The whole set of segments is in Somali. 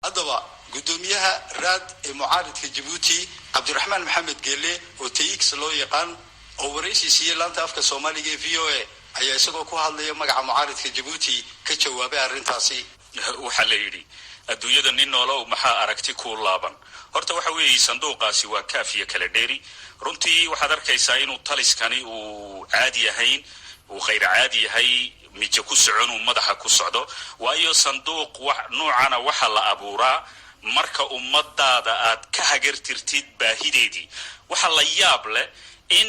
haddaba gudoomiyaha raad ee mucaaradka Djibouti Cabdiraxmaan Maxamed Geele oo TX loo yaqaan oo waraysi siiyay laanta afka Soomaaliga ee VOA ayaa isagoo ku hadlaya magaca mucaaradka Djibouti ka jawaabay arrintaasi. waxa la yiri adduunyada nin noolow maxaa aragti ku laaban horta waxa weeyay sanduuqaasi waa kaafiya kala dheeri runtii waxaad arkaysaa inuu taliskani uu caadi yahayn uu khayr caadi yahay mid ku socon uu madaxa ku socdo waayo sanduuq wax noocana waxa la abuuraa marka ummadaada aad ka hagartirtid baahideedii waxa la yaab leh in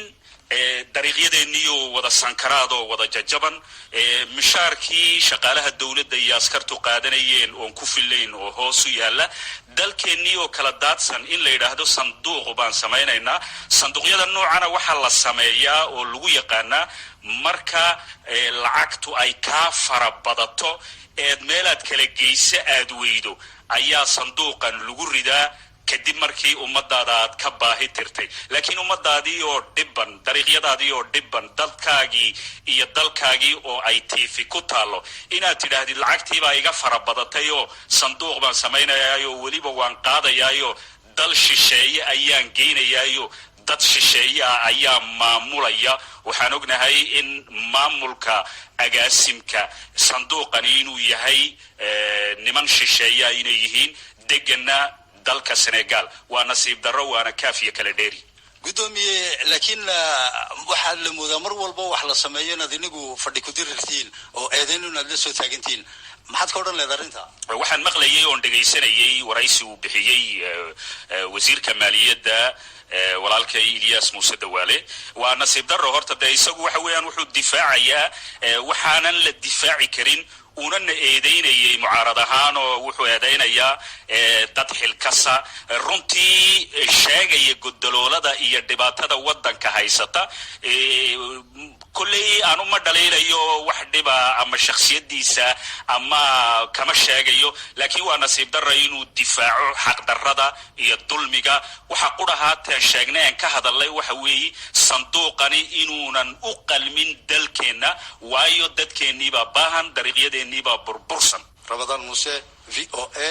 dariiqyadeeniyo wada sankaraado wada jajaban mishaarkii shaqaalaha dawladda iyo askartu qaadanayeen oo ku filayn oo hoos u yaala dalkeeniyo kala daadsan in la yiraahdo sanduuq baan sameeynaa sanduuqyada noocana waxa la sameeyaa oo lagu yaqaana marka lacagtu ay ka farabadato meelaad kala geysa aad weydo ayaa sanduuqan lagu ridaa kadib markii ummadaada aad ka baahi tirtay laakiin ummadaadii oo dhibban dariiqyadaadii oo dhibban dalkaagii iyo dalkaagii oo ay tiifi ku taalo inaad tidhaahdid lacagtii baa iga farabadatay oo sanduuq baan sameynayaayo weliba waan qaadayaayo dal shisheeye ayaan geynayaayo dad shisheeye ayaa maamulaya waxaan ognahay in maamulka agaasimka sanduuqani inuu yahay niman shisheeye inay yihiin degana dalka Senegal waa nasiib darro waana kaafiya kala dheeri gudoomiye laakiin waxa la moodaa mar walba wax la sameeyo nadinigu fadhi ku dirirtiin oo eedeynuna la soo taagantiin maxaad ka oran leedahay arinta waxaan maqlayay oo dhageysanayay waraysi uu bixiyay wasiirka maaliyadda walaalkay Ilyas Muuse Dawaale waa nasiib darro horta isagu waxa weeyaan wuxuu difaacayaa waxaanan la difaaci karin una eedeynayay mucaarad ahaan oo wuxuu eedeynayaa dad xilkasa runtii sheegaya gudaloolada iyo dhibaatada wadanka haysata kulli aanu ma dhaleelayo wax dhiba ama shakhsiyadiisa ama kama sheegayo laakiin waa nasiib darro inuu difaaco xaq darrada iyo dulmiga waxa qurahaatan sheegneen ka hadalay waxa weey sanduuqani inuunan u qalmin dalkeena waayo dadkeeniba baahan dariiqyadeeniba burbursan Ramadan Muuse VOA